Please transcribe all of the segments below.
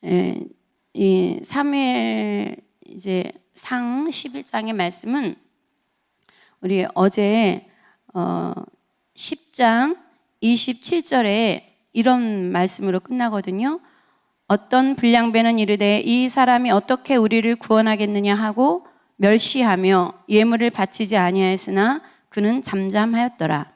예, 이 사무엘 이제 상 11장의 말씀은 우리 어제 10장 27절에 이런 말씀으로 끝나거든요. 어떤 불량배는 이르되 이 사람이 어떻게 우리를 구원하겠느냐 하고 멸시하며 예물을 바치지 아니하였으나 그는 잠잠하였더라.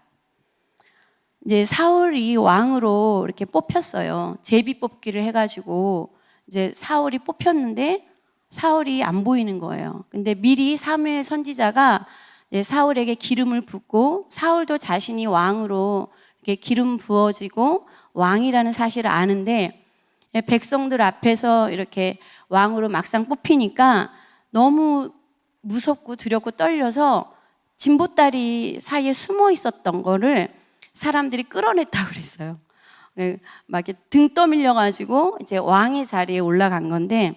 이제 사울이 왕으로 이렇게 뽑혔어요. 제비 뽑기를 해가지고 이제 사울이 뽑혔는데 사울이 안 보이는 거예요. 근데 미리 사무엘 선지자가 사울에게 기름을 붓고 사울도 자신이 왕으로 이렇게 기름 부어지고 왕이라는 사실을 아는데 백성들 앞에서 이렇게 왕으로 막상 뽑히니까 너무 무섭고 두렵고 떨려서 진보다리 사이에 숨어 있었던 거를 사람들이 끌어냈다고 그랬어요. 막 이렇게 등 떠밀려 가지고 이제 왕의 자리에 올라간 건데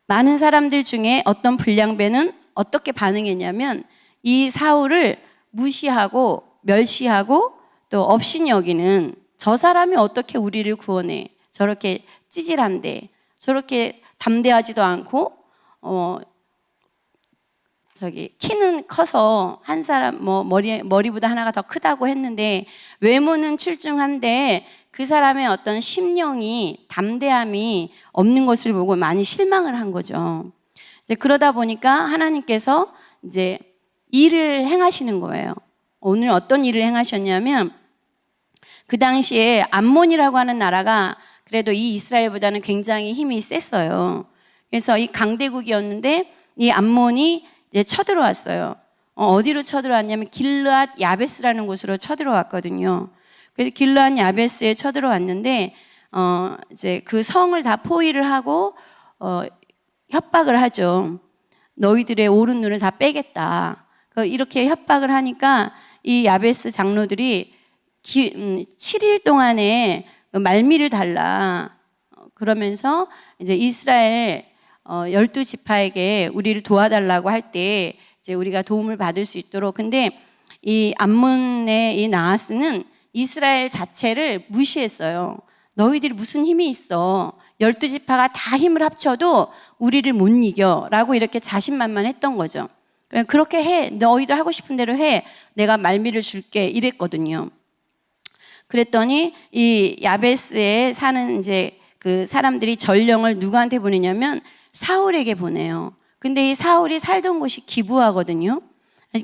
많은 사람들 중에 어떤 불량배는 어떻게 반응했냐면 이 사울을 무시하고 멸시하고 또 업신 여기는 저 사람이 어떻게 우리를 구원해? 저렇게 찌질한데 저렇게 담대하지도 않고 키는 커서 한 사람 머리보다 하나가 더 크다고 했는데 외모는 출중한데 그 사람의 어떤 심령이 담대함이 없는 것을 보고 많이 실망을 한 거죠. 이제 그러다 보니까 하나님께서 이제 일을 행하시는 거예요. 오늘 어떤 일을 행하셨냐면 그 당시에 암몬이라고 하는 나라가 그래도 이 이스라엘보다는 굉장히 힘이 셌어요. 그래서 이 강대국이었는데 이 암몬이 이제 쳐들어왔어요. 어디로 쳐들어왔냐면 길르앗 야베스라는 곳으로 쳐들어왔거든요. 그래서 길르앗 야베스에 쳐들어왔는데 이제 그 성을 다 포위를 하고 협박을 하죠. 너희들의 오른 눈을 다 빼겠다. 이렇게 협박을 하니까 이 야베스 장로들이 7일 동안에 말미를 달라. 그러면서 이제 이스라엘 12지파에게 우리를 도와달라고 할 때 이제 우리가 도움을 받을 수 있도록. 근데 이 암몬의 이 나하스는 이스라엘 자체를 무시했어요. 너희들이 무슨 힘이 있어? 12지파가 다 힘을 합쳐도 우리를 못 이겨 라고 이렇게 자신만만했던 거죠. 그렇게 해. 너희들 하고 싶은 대로 해. 내가 말미를 줄게 이랬거든요. 그랬더니 이 야베스에 사는 이제 그 사람들이 전령을 누구한테 보내냐면 사울에게 보내요. 근데 이 사울이 살던 곳이 기브아거든요.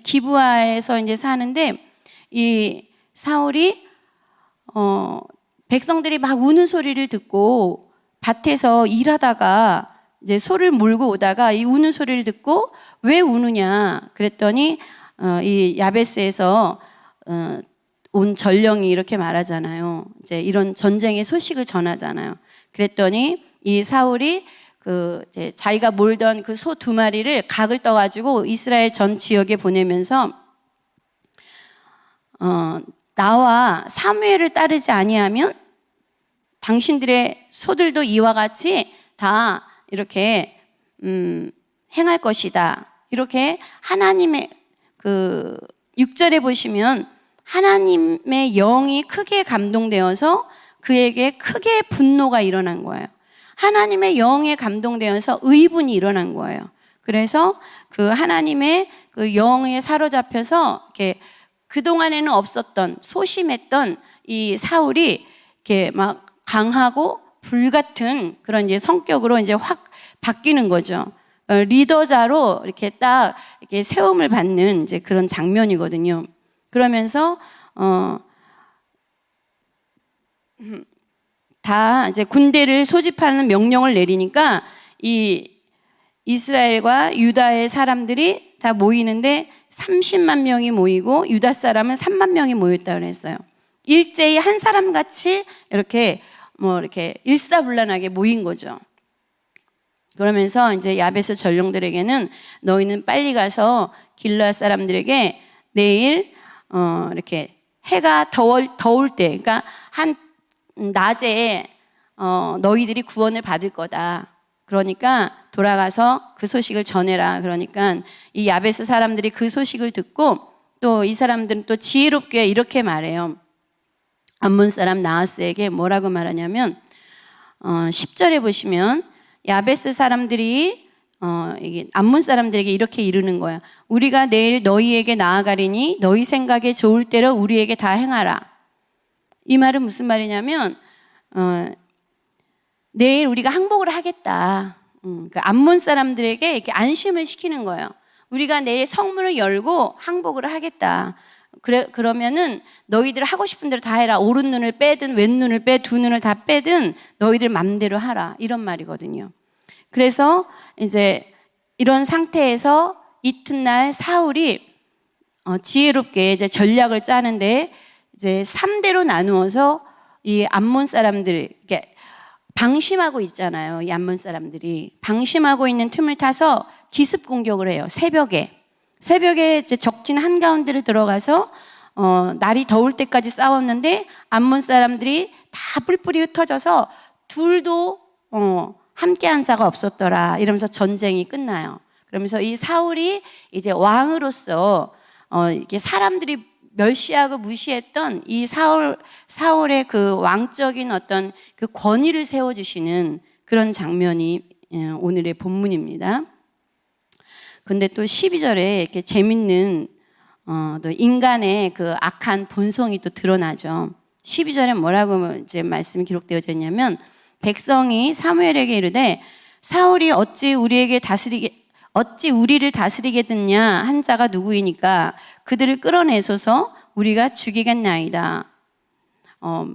기브아에서 이제 사는데 이 사울이 백성들이 막 우는 소리를 듣고 밭에서 일하다가 이제 소를 몰고 오다가 이 우는 소리를 듣고 왜 우느냐 그랬더니 이 야베스에서 온 전령이 이렇게 말하잖아요. 이제 이런 전쟁의 소식을 전하잖아요. 그랬더니 이 사울이 이제 자기가 몰던 그 소 2마리를 각을 떠가지고 이스라엘 전 지역에 보내면서 나와 사무엘을 따르지 아니하면 당신들의 소들도 이와 같이 다 이렇게 행할 것이다. 이렇게 하나님의 6절에 보시면 하나님의 영이 크게 감동되어서 그에게 크게 분노가 일어난 거예요. 하나님의 영에 감동되어서 의분이 일어난 거예요. 그래서 그 하나님의 그 영에 사로잡혀서 이렇게 그동안에는 없었던 소심했던 이 사울이 이렇게 막 강하고 불같은 그런 이제 성격으로 이제 확 바뀌는 거죠. 리더자로 이렇게 딱 이렇게 세움을 받는 이제 그런 장면이거든요. 그러면서 다 이제 군대를 소집하는 명령을 내리니까 이 이스라엘과 유다의 사람들이 다 모이는데 30만 명이 모이고 유다 사람은 3만 명이 모였다고 그랬어요. 일제히 한 사람 같이 이렇게 이렇게 일사불란하게 모인 거죠. 그러면서 이제 야베스 전령들에게는 너희는 빨리 가서 길르앗 사람들에게 내일 이렇게 해가 더울 때, 그러니까 한 낮에 너희들이 구원을 받을 거다. 그러니까 돌아가서 그 소식을 전해라. 그러니까 이 야베스 사람들이 그 소식을 듣고 또 이 사람들은 또 지혜롭게 이렇게 말해요. 암몬 사람 나하스에게 뭐라고 말하냐면 10절에 보시면 야베스 사람들이 이게 암몬 사람들에게 이렇게 이르는 거야. 우리가 내일 너희에게 나아가리니 너희 생각에 좋을 대로 우리에게 다 행하라. 이 말은 무슨 말이냐면 내일 우리가 항복을 하겠다. 그 암몬 사람들에게 이렇게 안심을 시키는 거예요. 우리가 내일 성문을 열고 항복을 하겠다. 그러면은 너희들 하고 싶은 대로 다 해라. 오른 눈을 빼든 왼 눈을 빼, 두 눈을 다 빼든 너희들 맘대로 하라. 이런 말이거든요. 그래서 이제 이런 상태에서 이튿날 사울이 지혜롭게 이제 전략을 짜는데 이제 3대로 나누어서 이 암몬 사람들, 방심하고 있잖아요. 이 암몬 사람들이 방심하고 있는 틈을 타서 기습 공격을 해요. 새벽에 이제 적진 한가운데를 들어가서 날이 더울 때까지 싸웠는데 암몬 사람들이 다 뿔뿔이 흩어져서 둘도 함께한 자가 없었더라. 이러면서 전쟁이 끝나요. 그러면서 이 사울이 이제 왕으로서 이게 사람들이 멸시하고 무시했던 이 사울의 그 왕적인 어떤 그 권위를 세워주시는 그런 장면이 오늘의 본문입니다. 근데 또 12절에 이렇게 재밌는 또 인간의 그 악한 본성이 또 드러나죠. 12절에 뭐라고 이제 말씀이 기록되어져 있냐면 백성이 사무엘에게 이르되 사울이 어찌 우리를 다스리겠느냐 한 자가 누구이니까 그들을 끌어내소서 우리가 죽이겠나이다.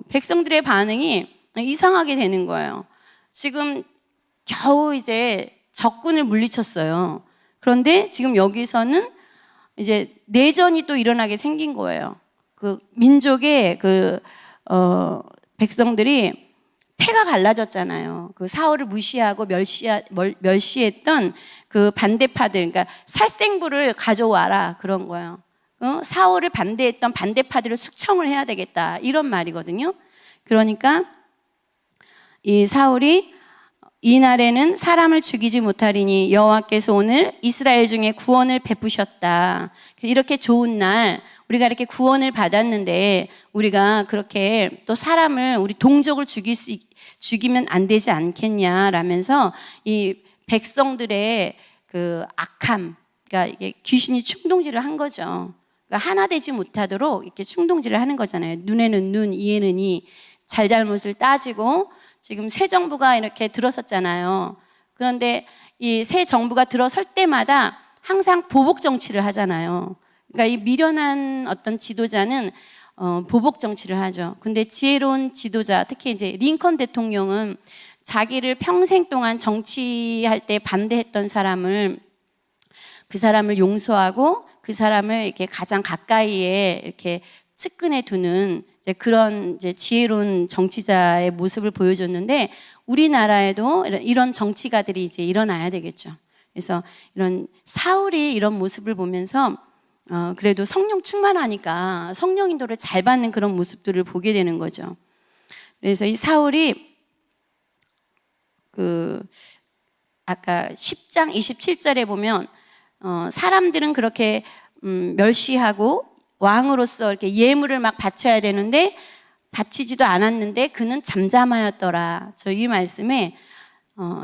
백성들의 반응이 이상하게 되는 거예요. 지금 겨우 이제 적군을 물리쳤어요. 그런데 지금 여기서는 이제 내전이 또 일어나게 생긴 거예요. 그 민족의 백성들이 패가 갈라졌잖아요. 그 사울을 무시하고 멸시했던 그 반대파들, 그러니까 살생부를 가져와라 그런 거예요. 사울을 반대했던 반대파들을 숙청을 해야 되겠다 이런 말이거든요. 그러니까 이 사울이 이날에는 사람을 죽이지 못하리니 여호와께서 오늘 이스라엘 중에 구원을 베푸셨다. 이렇게 좋은 날 우리가 이렇게 구원을 받았는데 우리가 그렇게 또 사람을 우리 동족을 죽이면 안 되지 않겠냐라면서 이 백성들의 그 악함, 그러니까 이게 귀신이 충동질을 한 거죠. 그러니까 하나 되지 못하도록 이렇게 충동질을 하는 거잖아요. 눈에는 눈, 이에는 이, 잘잘못을 따지고 지금 새 정부가 이렇게 들어섰잖아요. 그런데 이 새 정부가 들어설 때마다 항상 보복 정치를 하잖아요. 그러니까 이 미련한 어떤 지도자는 보복 정치를 하죠. 근데 지혜로운 지도자, 특히 이제 링컨 대통령은 자기를 평생 동안 정치할 때 반대했던 사람을 그 사람을 용서하고 그 사람을 이렇게 가장 가까이에 이렇게 측근에 두는 그런 이제 지혜로운 정치자의 모습을 보여줬는데 우리나라에도 이런 정치가들이 이제 일어나야 되겠죠. 그래서 이런 사울이 이런 모습을 보면서 그래도 성령 충만하니까 성령 인도를 잘 받는 그런 모습들을 보게 되는 거죠. 그래서 이 사울이 아까 10장 27절에 보면 사람들은 그렇게 멸시하고 왕으로서 이렇게 예물을 막 바쳐야 되는데 바치지도 않았는데 그는 잠잠하였더라. 저 이 말씀에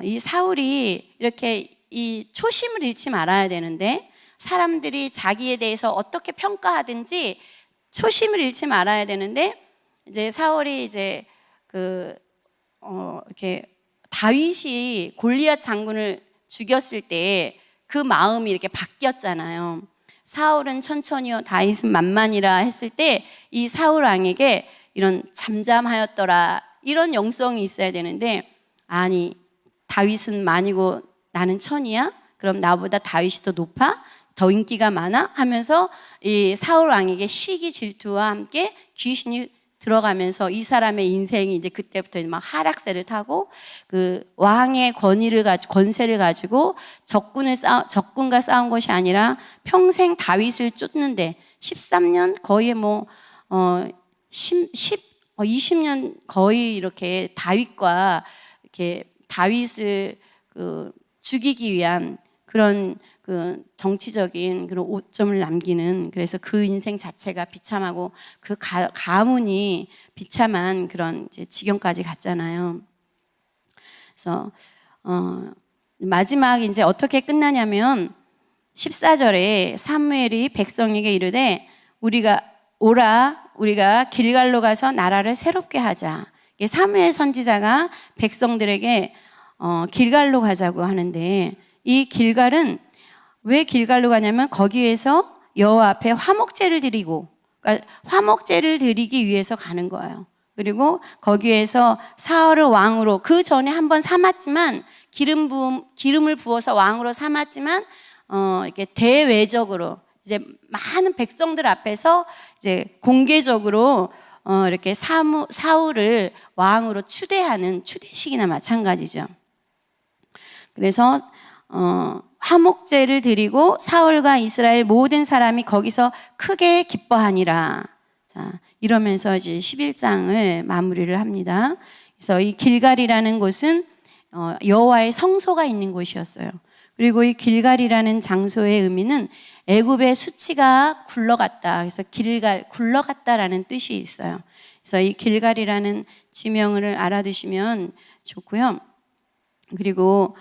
이 사울이 이렇게 이 초심을 잃지 말아야 되는데 사람들이 자기에 대해서 어떻게 평가하든지 초심을 잃지 말아야 되는데 이제 사울이 이제 이렇게 다윗이 골리앗 장군을 죽였을 때 그 마음이 이렇게 바뀌었잖아요. 사울은 천천히요 다윗은 만만이라 했을 때 이 사울 왕에게 이런 잠잠하였더라 이런 영성이 있어야 되는데 아니 다윗은 만이고 나는 천이야? 그럼 나보다 다윗이 더 높아? 더 인기가 많아? 하면서 이 사울 왕에게 시기 질투와 함께 귀신이 들어가면서 이 사람의 인생이 이제 그때부터 막 하락세를 타고 그 왕의 권세를 가지고 적군과 싸운 것이 아니라 평생 다윗을 쫓는데 13년 거의 20년 거의 이렇게 다윗과 이렇게 다윗을 죽이기 위한 그런 정치적인 그런 오점을 남기는 그래서 그 인생 자체가 비참하고 그 가문이 비참한 그런 이제 지경까지 갔잖아요. 그래서 마지막 이제 어떻게 끝나냐면 14절에 사무엘이 백성에게 이르되 우리가 길갈로 가서 나라를 새롭게 하자. 사무엘 선지자가 백성들에게 길갈로 가자고 하는데, 이 길갈은 왜 길갈로 가냐면 거기에서 여호와 앞에 화목제를 드리고, 그러니까 화목제를 드리기 위해서 가는 거예요. 그리고 거기에서 사울을 왕으로, 그 전에 한번 삼았지만 기름을 부어서 왕으로 삼았지만 이렇게 대외적으로 이제 많은 백성들 앞에서 이제 공개적으로 이렇게 사울을 왕으로 추대하는 추대식이나 마찬가지죠. 그래서 화목제를 드리고 사울과 이스라엘 모든 사람이 거기서 크게 기뻐하니라. 자, 이러면서 이제 11장을 마무리를 합니다. 그래서 이 길갈이라는 곳은 여호와의 성소가 있는 곳이었어요. 그리고 이 길갈이라는 장소의 의미는 애굽의 수치가 굴러갔다. 그래서 굴러갔다라는 뜻이 있어요. 그래서 이 길갈이라는 지명을 알아두시면 좋고요. 그리고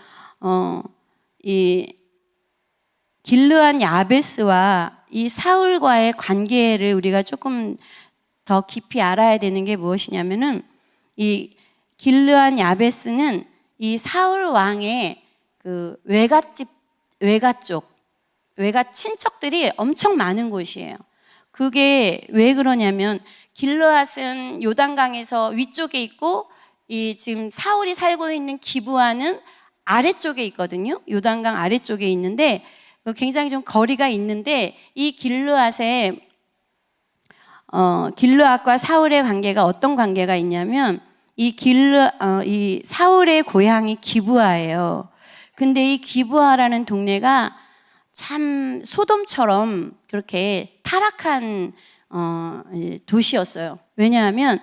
이 길르한 야베스와 이 사울과의 관계를 우리가 조금 더 깊이 알아야 되는 게 무엇이냐면은, 이 길르한 야베스는 이 사울 왕의 그 외가 친척들이 엄청 많은 곳이에요. 그게 왜 그러냐면, 길르앗은 요단강에서 위쪽에 있고, 이 지금 사울이 살고 있는 기브아는 아래쪽에 있거든요. 요단강 아래쪽에 있는데 굉장히 좀 거리가 있는데, 이 길르앗과 사울의 관계가 어떤 관계가 있냐면, 이 사울의 고향이 기브아예요. 근데 이 기브아라는 동네가 참 소돔처럼 그렇게 타락한 도시였어요. 왜냐하면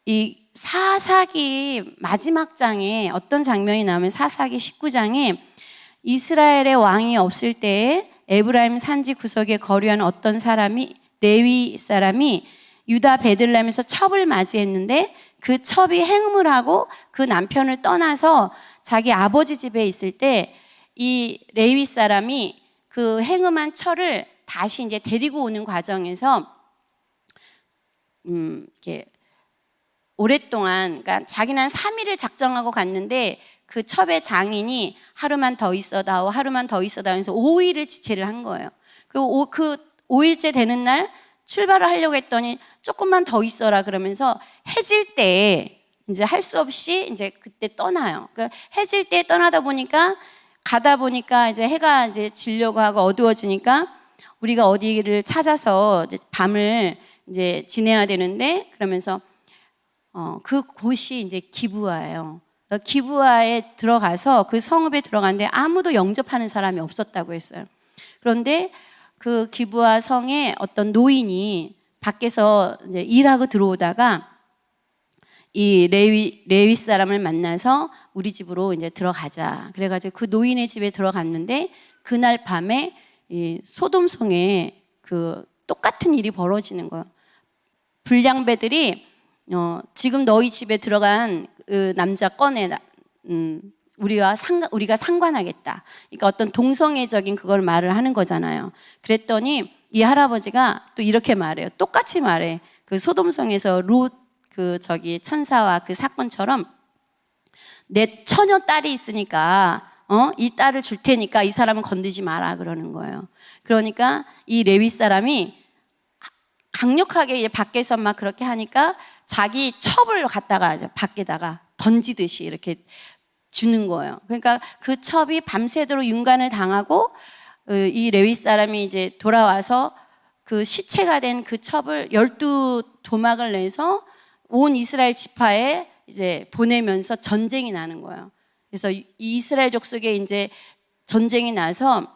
이 사사기 마지막 장에 어떤 장면이 나오면, 사사기 19장에 이스라엘의 왕이 없을 때에 에브라임 산지 구석에 거류하는 어떤 사람이, 레위 사람이 유다 베들레헴에서 첩을 맞이했는데, 그 첩이 행음을 하고 그 남편을 떠나서 자기 아버지 집에 있을 때 이 레위 사람이 그 행음한 첩을 다시 이제 데리고 오는 과정에서 이렇게 오랫동안, 그러니까 자기는 3일을 작정하고 갔는데 그 첩의 장인이 하루만 더 있어다오 하면서 5일을 지체를 한 거예요. 그 5일째 되는 날 출발을 하려고 했더니 조금만 더 있어라 그러면서 해질 때 이제 할 수 없이 이제 그때 떠나요. 그러니까 해질 때 가다 보니까 이제 해가 이제 지려고 하고 어두워지니까 우리가 어디를 찾아서 이제 밤을 이제 지내야 되는데, 그러면서 그 곳이 이제 기브아예요. 기브아에 들어가서 그 성읍에 들어갔는데 아무도 영접하는 사람이 없었다고 했어요. 그런데 그 기브아 성에 어떤 노인이 밖에서 이제 일하고 들어오다가 이 레위 사람을 만나서 우리 집으로 이제 들어가자. 그래가지고 그 노인의 집에 들어갔는데, 그날 밤에 이 소돔성에 그 똑같은 일이 벌어지는 거예요. 불량배들이 지금 너희 집에 들어간 그 남자 꺼내, 우리가 상관하겠다. 그러니까 어떤 동성애적인 그걸 말을 하는 거잖아요. 그랬더니 이 할아버지가 또 이렇게 말해요. 똑같이 말해. 그 소돔성에서 천사와 그 사건처럼, 내 처녀 딸이 있으니까 이 딸을 줄 테니까 이 사람은 건드지 마라 그러는 거예요. 그러니까 이 레위 사람이 강력하게 이제 밖에서 막 그렇게 하니까 자기 첩을 갖다가 밖에다가 던지듯이 이렇게 주는 거예요. 그러니까 그 첩이 밤새도록 윤간을 당하고, 이 레위 사람이 이제 돌아와서 그 시체가 된 그 첩을 12도막을 내서 온 이스라엘 지파에 이제 보내면서 전쟁이 나는 거예요. 그래서 이 이스라엘 족속에 이제 전쟁이 나서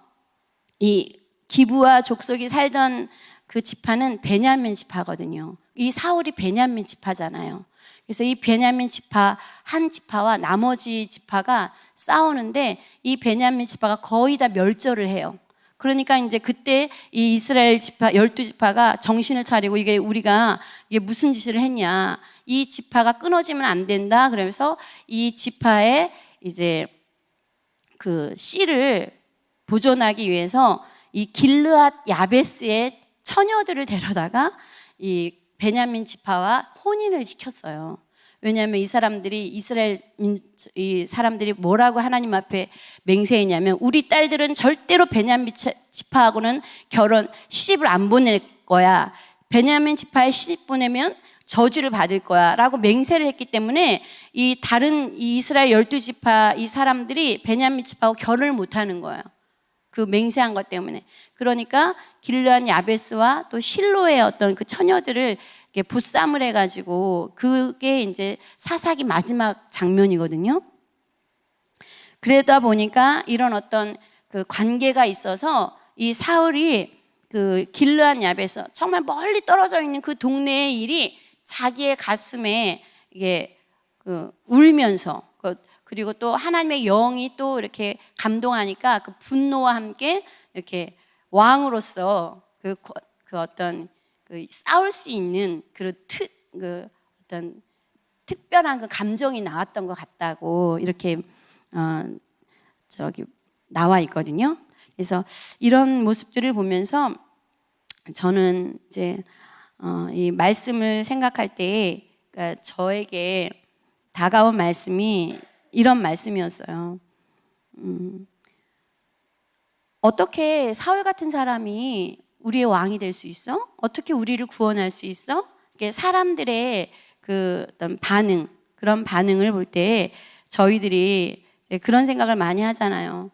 이 기브아 족속이 살던 그 지파는 베냐민 지파거든요. 이 사울이 베냐민 지파잖아요. 그래서 이 베냐민 지파 한 지파와 나머지 지파가 싸우는데, 이 베냐민 지파가 거의 다 멸절을 해요. 그러니까 이제 그때 이 이스라엘 지파 12지파가 정신을 차리고, 우리가 무슨 짓을 했냐, 이 지파가 끊어지면 안 된다. 그러면서 이 지파의 이제 그 씨를 보존하기 위해서 이 길르앗 야베스의 처녀들을 데려다가 이 베냐민 지파와 혼인을 시켰어요. 왜냐하면 이 사람들이 이 사람들이 뭐라고 하나님 앞에 맹세했냐면 우리 딸들은 절대로 베냐민 지파하고는 시집을 안 보낼 거야. 베냐민 지파에 시집 보내면 저주를 받을 거야 라고 맹세를 했기 때문에 이 다른 이 이스라엘 12지파 이 사람들이 베냐민 지파하고 결혼을 못하는 거예요. 그 맹세한 것 때문에. 그러니까 길르앗 야베스와 또 실로의 어떤 그 처녀들을 이렇게 보쌈을 해가지고 그게 이제 사사기 마지막 장면이거든요. 그러다 보니까 이런 어떤 그 관계가 있어서 이 사울이 그 길르앗 야베스 정말 멀리 떨어져 있는 그 동네의 일이 자기의 가슴에 이게 그 울면서 그리고 또 하나님의 영이 또 이렇게 감동하니까 그 분노와 함께 이렇게 왕으로서 그 어떤 그 싸울 수 있는 그 어떤 특별한 그 감정이 나왔던 것 같다고 이렇게 저기 나와 있거든요. 그래서 이런 모습들을 보면서 저는 이제 이 말씀을 생각할 때 그러니까 저에게 다가온 말씀이 이런 말씀이었어요. 어떻게 사울 같은 사람이 우리의 왕이 될 수 있어? 어떻게 우리를 구원할 수 있어? 사람들의 그 어떤 반응, 그런 반응을 볼 때 저희들이 그런 생각을 많이 하잖아요.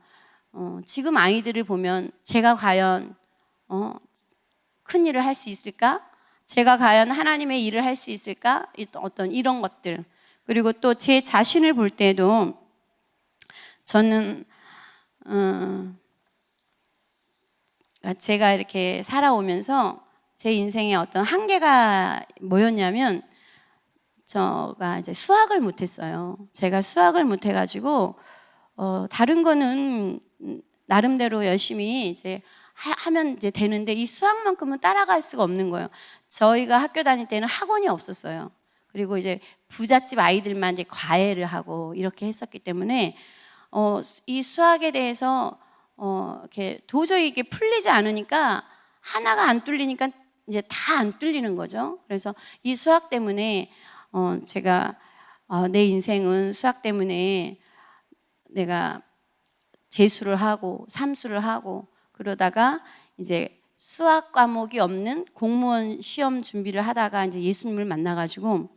지금 아이들을 보면 제가 과연 큰 일을 할 수 있을까? 제가 과연 하나님의 일을 할 수 있을까? 어떤 이런 것들. 그리고 또 제 자신을 볼 때도 저는 제가 이렇게 살아오면서 제 인생에 어떤 한계가 뭐였냐면 제가 이제 수학을 못했어요. 제가 수학을 못해가지고 다른 거는 나름대로 열심히 이제 하면 이제 되는데 이 수학만큼은 따라갈 수가 없는 거예요. 저희가 학교 다닐 때는 학원이 없었어요. 그리고 이제 부잣집 아이들만 이제 과외를 하고 이렇게 했었기 때문에 이 수학에 대해서 이렇게 도저히 이게 풀리지 않으니까 하나가 안 뚫리니까 이제 다 안 뚫리는 거죠. 그래서 이 수학 때문에 제가 내 인생은 수학 때문에 내가 재수를 하고 삼수를 하고 그러다가 이제 수학 과목이 없는 공무원 시험 준비를 하다가 이제 예수님을 만나가지고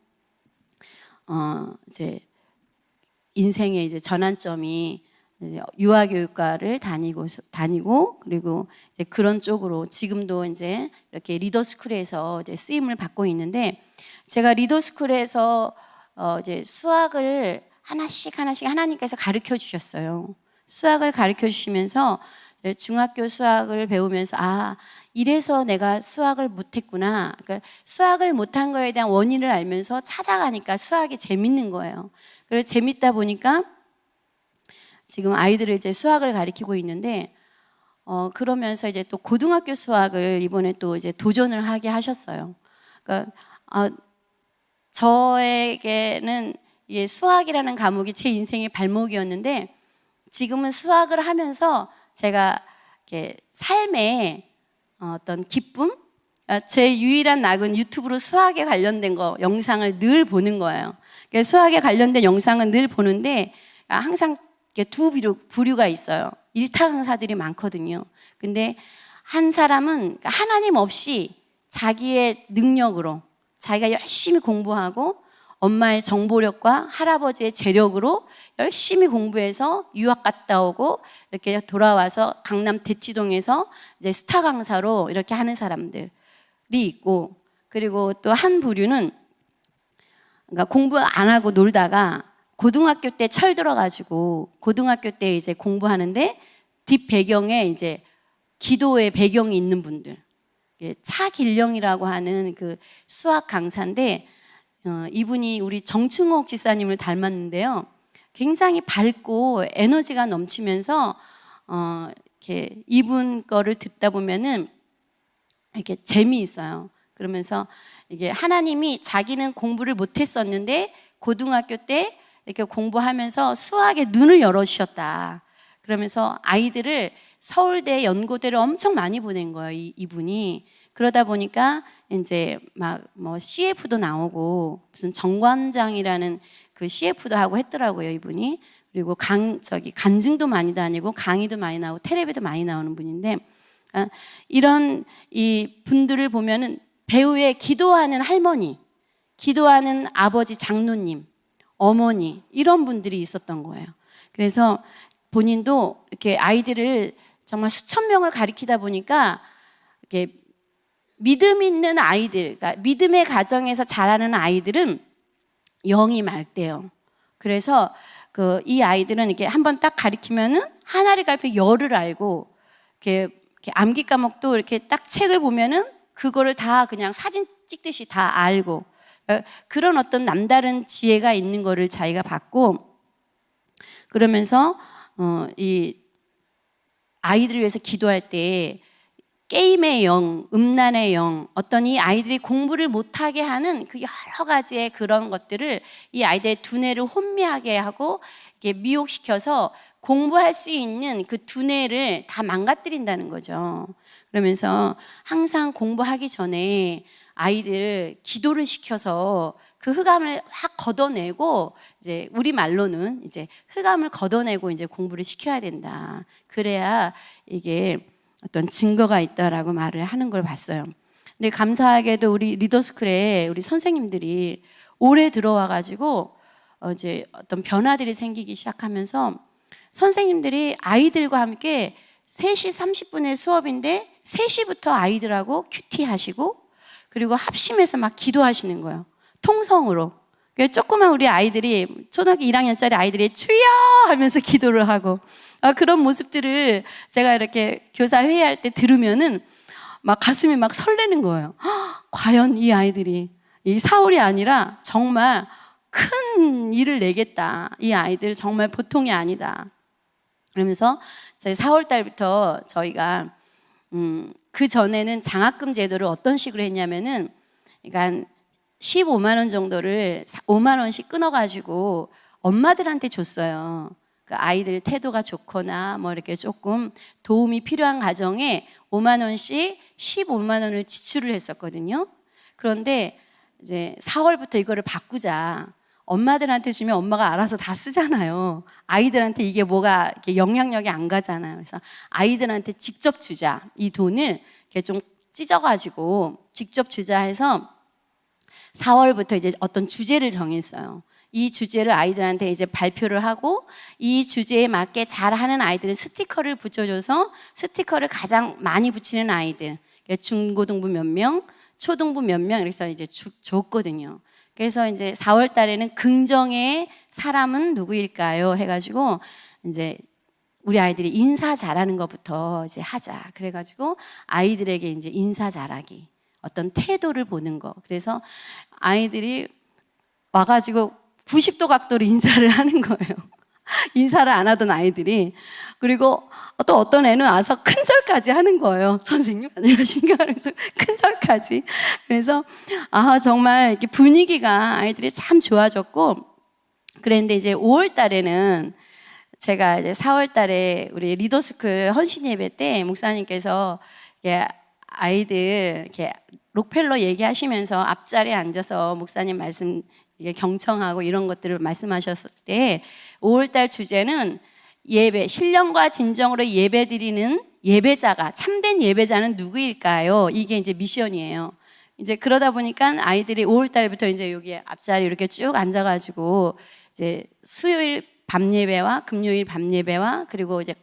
이제 인생의 이제 전환점이 이제 유아교육과를 다니고 그리고 이제 그런 쪽으로 지금도 이제 이렇게 리더스쿨에서 이제 쓰임을 받고 있는데 제가 리더스쿨에서 이제 수학을 하나씩 하나님께서 가르쳐 주셨어요. 수학을 가르쳐 주시면서 중학교 수학을 배우면서 이래서 내가 수학을 못했구나. 그러니까 수학을 못한 거에 대한 원인을 알면서 찾아가니까 수학이 재밌는 거예요. 그래서 재밌다 보니까 지금 아이들을 이제 수학을 가르치고 있는데 그러면서 이제 또 고등학교 수학을 이번에 또 이제 도전을 하게 하셨어요. 그러니까 저에게는 수학이라는 과목이 제 인생의 발목이었는데 지금은 수학을 하면서 제가 이렇게 삶의 어떤 기쁨, 제 유일한 낙은 유튜브로 수학에 관련된 영상을 늘 보는 거예요. 수학에 관련된 영상은 늘 보는데 항상 두 부류가 있어요. 일타 강사들이 많거든요. 근데 한 사람은 하나님 없이 자기의 능력으로 자기가 열심히 공부하고 엄마의 정보력과 할아버지의 재력으로 열심히 공부해서 유학 갔다 오고 이렇게 돌아와서 강남 대치동에서 이제 스타 강사로 이렇게 하는 사람들이 있고, 그리고 또 한 부류는 그러니까 공부 안 하고 놀다가 고등학교 때 철들어가지고 고등학교 때 이제 공부하는데 뒷 배경에 이제 기도의 배경이 있는 분들, 차길령이라고 하는 그 수학 강사인데 이분이 우리 정충옥 지사님을 닮았는데요. 굉장히 밝고 에너지가 넘치면서 이렇게 이분 거를 듣다 보면은 이렇게 재미있어요. 그러면서 이게 하나님이 자기는 공부를 못했었는데 고등학교 때 이렇게 공부하면서 수학에 눈을 열어주셨다. 그러면서 아이들을 서울대, 연고대를 엄청 많이 보낸 거예요. 이분이. 그러다 보니까 이제 막 뭐 CF도 나오고 무슨 정관장이라는 그 CF도 하고 했더라고요, 이분이. 그리고 간증도 많이 다니고 강의도 많이 나오고 텔레비도 많이 나오는 분인데, 이런 이 분들을 보면은 배우의 기도하는 할머니, 기도하는 아버지 장로님, 어머니, 이런 분들이 있었던 거예요. 그래서 본인도 이렇게 아이들을 정말 수천 명을 가리키다 보니까 이렇게 믿음 있는 아이들, 그러니까 믿음의 가정에서 자라는 아이들은 영이 맑대요. 그래서 이 아이들은 이렇게 한번 딱 가리키면은 하나를 가리켜 열을 알고, 이렇게 암기 과목도 이렇게 딱 책을 보면은 그거를 다 그냥 사진 찍듯이 다 알고, 그런 어떤 남다른 지혜가 있는 거를 자기가 봤고, 그러면서 이 아이들을 위해서 기도할 때 게임의 영, 음란의 영, 어떤 이 아이들이 공부를 못하게 하는 그 여러 가지의 그런 것들을 이 아이들의 두뇌를 혼미하게 하고 이렇게 미혹시켜서 공부할 수 있는 그 두뇌를 다 망가뜨린다는 거죠. 그러면서 항상 공부하기 전에 아이들 기도를 시켜서 그 흑암을 확 걷어내고, 이제 우리 말로는 이제 흑암을 걷어내고 이제 공부를 시켜야 된다. 그래야 이게 어떤 증거가 있다라고 말을 하는 걸 봤어요. 근데 감사하게도 우리 리더스쿨에 우리 선생님들이 올해 들어와가지고 이제 어떤 변화들이 생기기 시작하면서 선생님들이 아이들과 함께 3시 30분의 수업인데 3시부터 아이들하고 큐티 하시고, 그리고 합심해서 막 기도하시는 거예요. 통성으로. 조그만 우리 아이들이, 초등학교 1학년짜리 아이들이 주여 하면서 기도를 하고, 그런 모습들을 제가 이렇게 교사 회의할 때 들으면은 막 가슴이 막 설레는 거예요. 과연 이 아이들이 이 사울이 아니라 정말 큰 일을 내겠다. 이 아이들 정말 보통이 아니다. 그러면서 저희 4월 달부터 저희가 그 전에는 장학금 제도를 어떤 식으로 했냐면은, 그러니까 15만 원 정도를 5만 원씩 끊어가지고 엄마들한테 줬어요. 그 아이들 태도가 좋거나 뭐 이렇게 조금 도움이 필요한 가정에 5만 원씩 15만 원을 지출을 했었거든요. 그런데 이제 4월부터 이거를 바꾸자. 엄마들한테 주면 엄마가 알아서 다 쓰잖아요. 아이들한테 이게 뭐가 이렇게 영향력이 안 가잖아요. 그래서 아이들한테 직접 주자. 이 돈을 이렇게 좀 찢어가지고 직접 주자 해서 4월부터 이제 어떤 주제를 정했어요. 이 주제를 아이들한테 이제 발표를 하고, 이 주제에 맞게 잘하는 아이들은 스티커를 붙여줘서 스티커를 가장 많이 붙이는 아이들, 중고등부 몇 명, 초등부 몇 명, 그래서 이제 줬거든요. 그래서 이제 4월 달에는 긍정의 사람은 누구일까요? 해가지고 이제 우리 아이들이 인사 잘하는 것부터 이제 하자. 그래가지고 아이들에게 이제 인사 잘하기, 어떤 태도를 보는 거. 그래서 아이들이 와가지고 90도 각도로 인사를 하는 거예요. 인사를 안 하던 아이들이. 그리고 또 어떤 애는 와서 큰절까지 하는 거예요. 선생님 안녕하신가 하면서 큰절까지. 그래서 정말 이렇게 분위기가 아이들이 참 좋아졌고, 그랬는데 이제 5월 달에는 제가 이제 4월 달에 우리 리더스쿨 헌신 예배 때 목사님께서 아이들 이렇게 록펠러 얘기하시면서 앞자리에 앉아서 목사님 말씀 경청하고 이런 것들을 말씀하셨을 때 5월달 주제는 예배, 신령과 진정으로 예배드리는 예배자가, 참된 예배자는 누구일까요? 이게 이제 미션이에요. 이제 그러다 보니까 아이들이 5월달부터 이제 여기 앞자리 이렇게 쭉 앉아가지고 이제 수요일 밤 예배와 금요일 밤 예배와 그리고 이제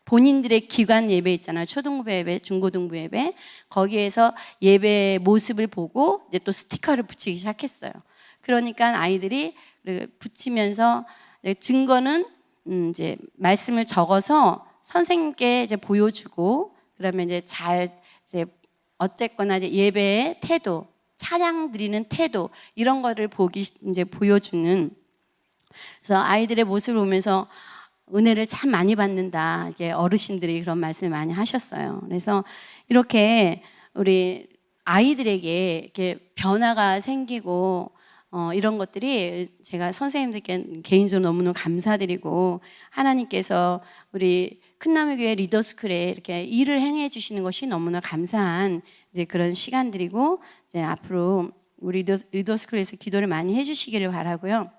본인들의 기관 예배 있잖아요. 초등부 예배, 중고등부 예배. 거기에서 예배 모습을 보고 이제 또 스티커를 붙이기 시작했어요. 그러니까 아이들이 붙이면서 증거는 이제 말씀을 적어서 선생님께 이제 보여주고, 그러면 이제 이제 어쨌거나 이제 예배의 태도, 찬양 드리는 태도, 이런 거를 이제 보여주는. 그래서 아이들의 모습을 보면서 은혜를 참 많이 받는다. 이게 어르신들이 그런 말씀을 많이 하셨어요. 그래서 이렇게 우리 아이들에게 이렇게 변화가 생기고 이런 것들이 제가 선생님들께 개인적으로 너무너무 감사드리고, 하나님께서 우리 큰나무교회 리더스쿨에 이렇게 일을 행해 주시는 것이 너무나 감사한 이제 그런 시간들이고, 이제 앞으로 우리 리더스쿨에서 기도를 많이 해주시기를 바라고요.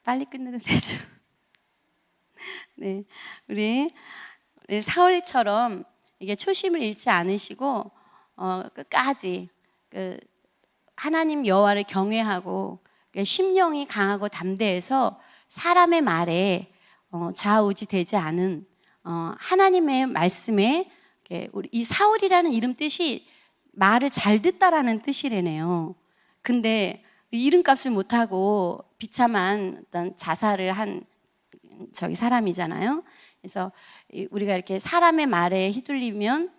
빨리 끝내도 되죠? 네, 우리 사울처럼 이게 초심을 잃지 않으시고 끝까지 하나님 여호와를 경외하고 심령이 강하고 담대해서 사람의 말에 좌우지 되지 않은 하나님의 말씀에, 우리 이 사울이라는 이름 뜻이 말을 잘 듣다라는 뜻이래네요. 근데 이름값을 못하고 비참한 어떤 자살을 한 사람이잖아요. 그래서 우리가 이렇게 사람의 말에 휘둘리면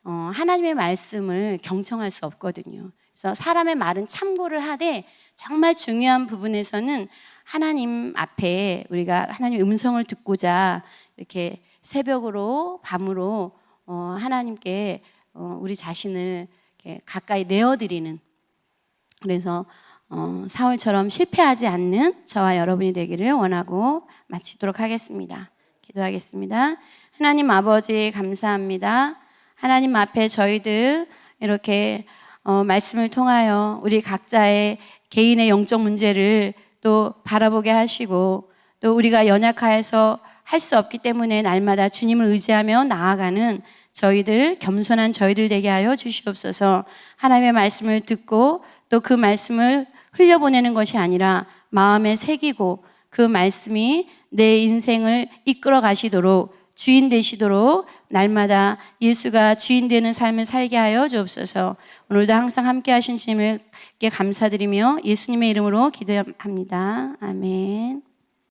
하나님의 말씀을 경청할 수 없거든요. 그래서 사람의 말은 참고를 하되 정말 중요한 부분에서는 하나님 앞에 우리가 하나님의 음성을 듣고자 이렇게 새벽으로 밤으로 하나님께 우리 자신을 이렇게 가까이 내어드리는, 그래서 사울처럼 실패하지 않는 저와 여러분이 되기를 원하고 마치도록 하겠습니다. 기도하겠습니다. 하나님 아버지 감사합니다. 하나님 앞에 저희들 이렇게 말씀을 통하여 우리 각자의 개인의 영적 문제를 또 바라보게 하시고, 또 우리가 연약하여서 할 수 없기 때문에 날마다 주님을 의지하며 나아가는 저희들, 겸손한 저희들 되게 하여 주시옵소서. 하나님의 말씀을 듣고 또 그 말씀을 흘려보내는 것이 아니라 마음에 새기고 그 말씀이 내 인생을 이끌어 가시도록, 주인 되시도록 날마다 예수가 주인 되는 삶을 살게 하여 주옵소서. 오늘도 항상 함께 하신 주님께 감사드리며 예수님의 이름으로 기도합니다. 아멘.